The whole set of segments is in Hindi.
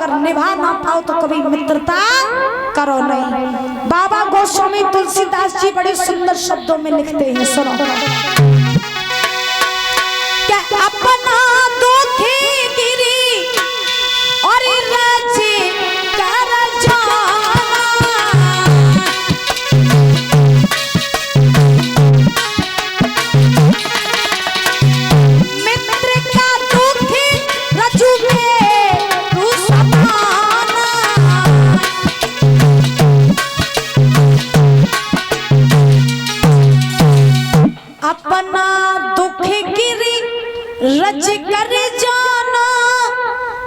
अगर निभा ना पाओ तो कभी मित्रता करो नहीं। बाबा गोस्वामी तुलसीदास जी बड़े सुंदर शब्दों में लिखते हैं, सुनो। क्या अपना दुखी गिरी और रची कर जाना, मित्र का दुखी रजू में तू समाना, अपना दुख गिरी रज कर जाना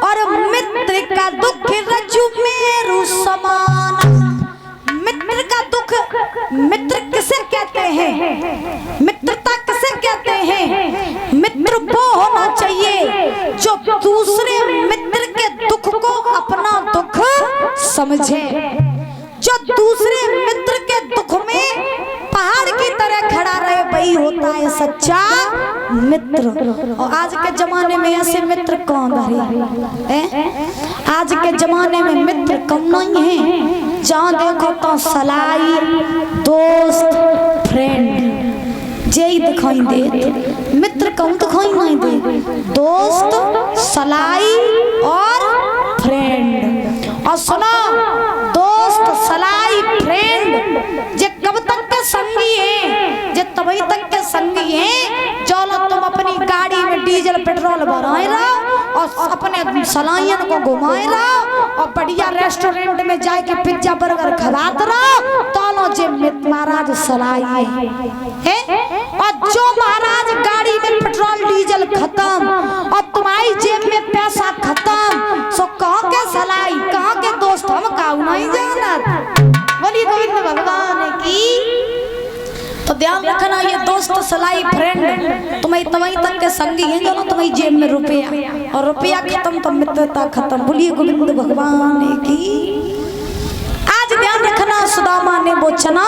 और मित्र का दुख रज्जु मेरु समान। मित्र का दुख, मित्र किसे कहते हैं, मित्रता किसे कहते हैं? मित्र वो होना चाहिए जो दूसरे मित्र के दुख को अपना दुख समझे, जो दूसरे मित्र के दुख में पहाड़ की तरह खड़ा रहे, वही होता है सच्चा मित्र। और आज के जमाने में ऐसे मित्र कौन है? आज के जमाने में मित्र कम नहीं है, जहाँ देखो तो सलाई, दोस्त, फ्रेंड यही दिखाई दे। मित्र कौन दिखाई नहीं दे, दोस्त, सलाई और फ्रेंड। और सुनो, दोस्त, सलाई, फ्रेंड जे कब तक के संगी हैं, जे तभी तक के संगी हैं जो तुम अपनी गाड़ी में डीजल पेट्रोल भराए रहो और अपने सलाइयन को घुमाए रहो और बढ़िया रेस्टोरेंट में जाके पिज्जा बर्गर खवाते रहो, तो जे महाराज सलाई है। और जो महाराज गाड़ी में पेट्रोल डीजल खत्म और तुम्हारी जेब में पैसा खत्म, सो कहाँ के सलाई, कहाँ के दोस्त, हम काऊ नहीं जानत। बोलिए गोविंद भगवान की। तो ध्यान रखना, ये दोस्त, सलाई, फ्रेंड तुम्हारी तवही तक के संगी हैं जो तुम्हारी जेब में रुपया, और रुपया खत्म तो मित्रता खत्म। बोलिए गोविंद भगवान की। आज ध्यान रखना, सुदामा ने बोचना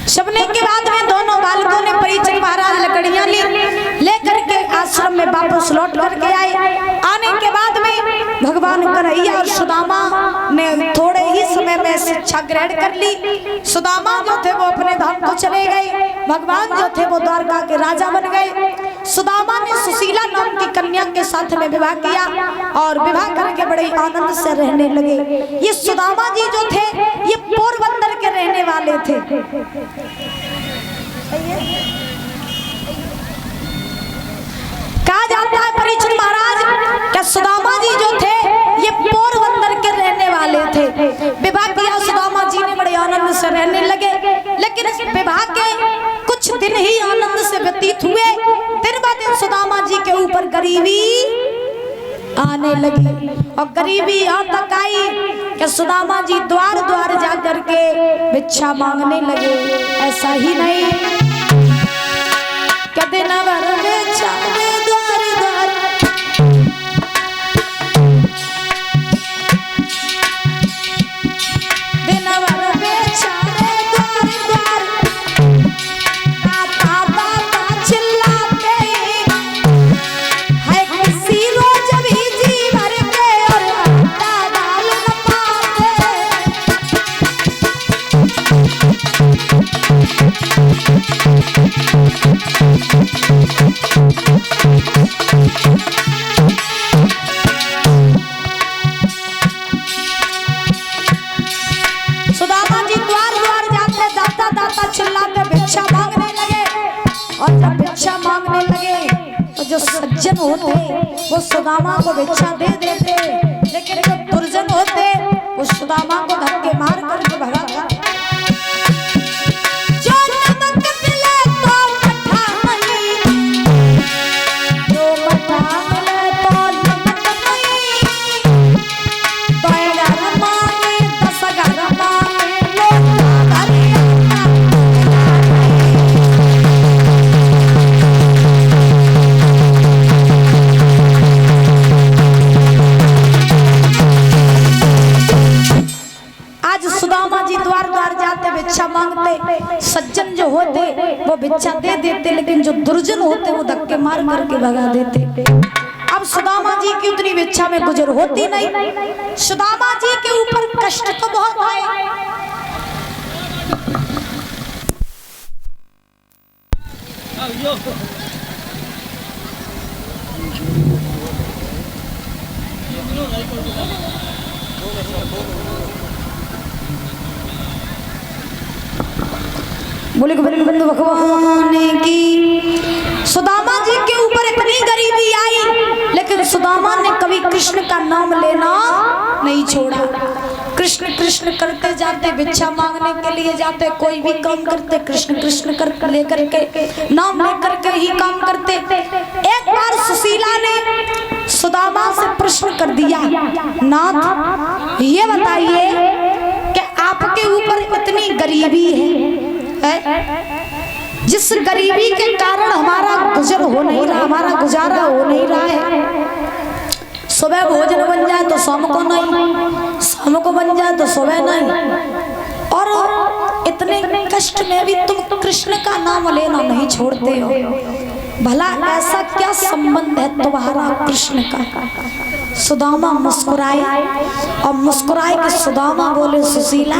शबने के बाद में दोनों बालकों ने परिचय महाराज लकड़ियां लेकर के आश्रम में वापस लौट करके आए। आने के बाद में भगवान कन्हैया और सुदामा ने थोड़े ही समय में शिक्षा ग्रहण कर ली। सुदामा जो थे वो अपने धाम को चले गए, भगवान जो थे वो द्वारका के राजा बन गए। सुदामा ने सुशीला नाम की कन्या के साथ में विवाह किया और विवाह करके बड़े आनंद से रहने लगे। ये सुदामा जी जो थे ये पोरबंदर के रहने वाले थे। कहा जाता है परीक्षित महाराज क्या सुदामा जी जो थे ये पोरबंदर के रहने वाले थे। विवाह किया सुदामा जी ने, बड़े आनंद से रहने लगे। लेकिन इस विवाह के कुछ दिन ही आनंद से व्यतीत हुए, दिन ब दिन सुदामा जी के ऊपर गरीबी आने लगी। और गरीबी यहाँ तक आई कि सुदामा जी द्वार द्वार जा करके भिक्षा मांगने लगे। ऐसा ही नहीं, कहते न भर भिक्षा द्वार द्वार, दिन भर भिक्षा द्वार द्वार, दाता दाता चिल्लाते है, किसी रोज भी जी भर के और डाल न पाते। सुदामा जी द्वार द्वार जाते, दाता दाता चिल्लाते भिक्षा मांगने लगे। और जब भिक्षा मांगने लगे तो जो सज्जन होते वो सुदामा को भिक्षा दे देते, लेकिन जो दुर्जन होते वो सुदामा को धक्के मार करके भगाते। सज्जन जो होते वो भिक्षा दे देते, लेकिन जो दुर्जन होते वो धक्के मार करके भगा देते। अब सुदामा जी की उतनी भिक्षा में गुजर होती नहीं। सुदामा जी के ऊपर कष्ट तो बहुत आए। बोले गोविंद भगवान की। सुदामा जी के ऊपर इतनी गरीबी आई, लेकिन सुदामा ने कभी कृष्ण का नाम लेना नहीं छोड़ा। कृष्ण कृष्ण करते जाते, भिक्षा मांगने के लिए जाते, कोई भी काम करते कृष्ण कृष्ण कर लेकर के, नाम लेकर के ही काम करते। एक बार सुशीला ने सुदामा से प्रश्न कर दिया, नाथ ये बताइए कि आपके ऊपर इतनी गरीबी है, जिस गरीबी के कारण हमारा गुजर हो नहीं रहा, हमारा गुजारा हो नहीं रहा है। सुबह भोजन बन जाए तो शाम को नहीं, शाम को बन जाए तो सुबह नहीं, और इतने कष्ट में भी तुम कृष्ण का नाम लेना नहीं छोड़ते हो। भला ऐसा क्या संबंध है तुम्हारा कृष्ण का? सुदामा मुस्कुराए, और मुस्कुराए कि सुदामा बोले, सुशीला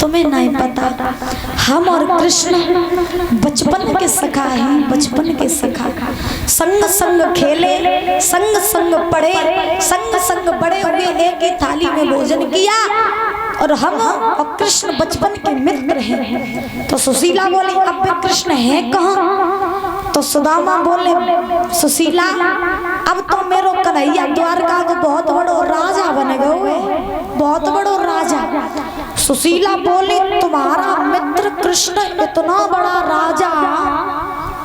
तुम्हें नहीं पता, हम और कृष्ण बचपन के सखा हैं, बचपन के सखा। संग संग खेले, संग संग पढ़े, संग संग बड़े हुए, एक ही थाली में भोजन किया, और हम और कृष्ण बचपन के मित्र हैं। तो सुशीला बोली, अब भी कृष्ण है कहाँ? तो सुदामा बोले, सुशीला अब तो मेरो कन्हैया द्वारका को बहुत बड़ो राजा बन गए, बहुत बड़ो राजा। सुशीला बोली, तुम्हारा मित्र कृष्ण इतना बड़ा राजा,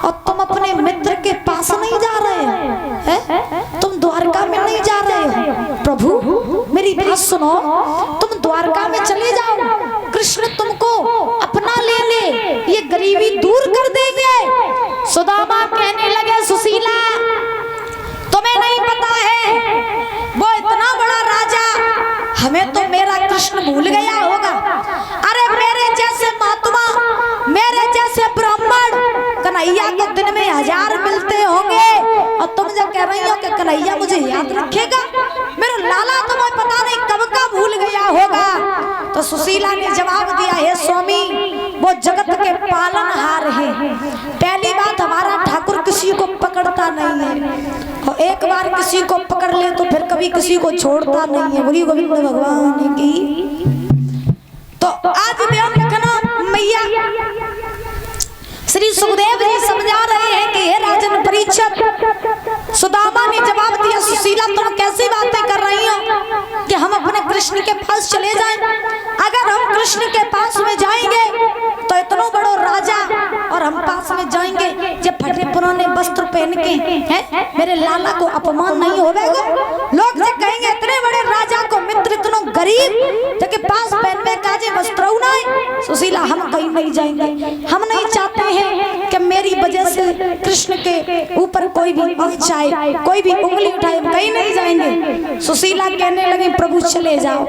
और तुम अपने मित्र के पास नहीं जा रहे हो, तुम द्वारका में नहीं जा रहे हो। प्रभु मेरी बात सुनो, तुम द्वारका में चले जाओ, कृष्ण तुमको अपना ले ले, ये गरीबी दूर कर देंगे। सुदामा कहने लगे, सुशीला तुम्हें नहीं पता है, वो इतना बड़ा राजा, हमें तो मेरा कृष्ण भूल गया होगा। अरे मेरे जैसे महात्मा, मेरे जैसे ब्राह्मण कन्हैया को दिन में 1000 मिलते होंगे, और तुम जो कह रही हो कि कन्हैया मुझे याद रखेगा, मेरा लाला तुम्हें पता नहीं कब का भूल गया होगा। तो सुशीला ने जवाब दिया, हे स्वामी वो जगत के पालनहार हैं, पहली बात हमारा ठाकुर किसी को पकड़ता नहीं है, और एक बार किसी को पकड़ ले तो फिर कभी किसी को छोड़ता नहीं है। बोली गोविंद भगवान की। तो आज ध्यान रखना, मैया श्री सुखदेव जी समझा रहे हैं कि हे राजन परीक्षित, सुदामा ने जवाब दिया, सुशीला तुम कैसी बातें कर रही हो कि हम अपने कृष्ण के पास चले जाएं? अगर हम कृष्ण के पास में जाएंगे तो इतना बड़ा राजा, और हम पास में जाएंगे जब फटे पुराने वस्त्र पहन के हैं, मेरे लाला को अपमान नहीं होगा? लोग जो कहेंगे इतने बड़े राजा को मित्र इतना गरीब के पास पहनने का जे वस्त्र नहीं। सुशीला हम कहीं नहीं जाएंगे, हम नहीं चाहते हैं कि मेरी वजह से कृष्ण के ऊपर कोई भी आँच आए, कोई भी उंगली उठाए, कहीं नहीं जाएंगे। सुशीला कहने लगी, प्रभु चले जाओ,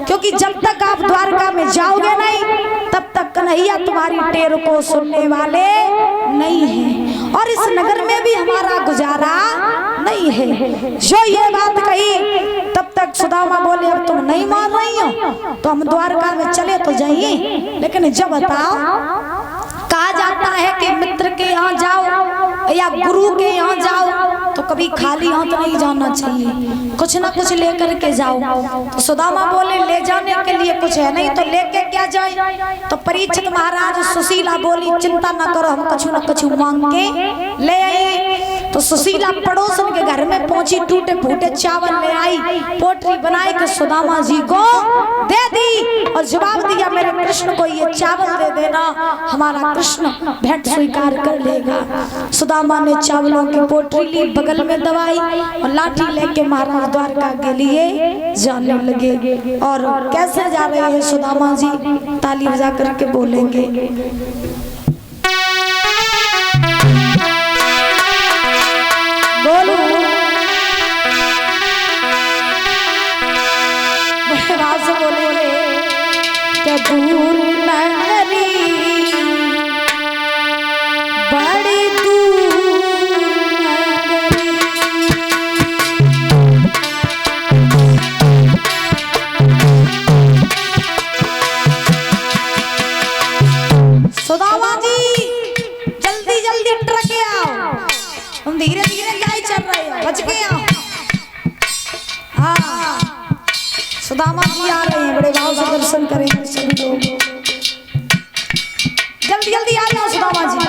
क्योंकि जब तक आप द्वारका में जाओगे नहीं तब तक कन्हैया तुम्हारी टेर को सुनने वाले नहीं हैं, और इस नगर में भी हमारा गुजारा नहीं है। जो ये बात कही तब तक सुदामा बोले, अब तुम नहीं मान रही हो तो हम द्वारका में चले तो जाइए, लेकिन जब बताओ कहा जाता है कि मित्र के यहाँ जाओ या गुरु के यहाँ जाओ तो कभी खाली हाथ नहीं जाना चाहिए, कुछ ना कुछ लेकर के जाओ। तो सुदामा बोले, ले जाने के लिए कुछ है नहीं तो लेके क्या जाए? तो परीक्षित महाराज, सुशीला बोली, चिंता न करो, हम कुछ न कुछ मांग के ले आए। तो सुशीला पड़ोसन के घर में पहुंची, टूटे फूटे चावल ले आई, पोटरी बनाई के सुदामा जी को दे दी, और जवाब दिया, मेरे कृष्ण को ये चावल दे देना, हमारा कृष्ण भेंट स्वीकार कर लेगा। सुदामा ने चावलों की पोटरी ली, बगल में दवाई, और लाठी लेके महाराज द्वारका के लिए जाने लगे। और कैसे जा रहे हैं सुदामा जी? ताली बजा करके बोलेंगे, बोलो से बोले क्या दूर नगरी तुम धीरे धीरे क्या ही चल रहे हो, बच गए आओ। हाँ सुदामा जी आ रहे हैं, बड़े भाव से दर्शन करेंगे सभी लोग। जल्दी जल्दी आ जाओ सुदामा जी।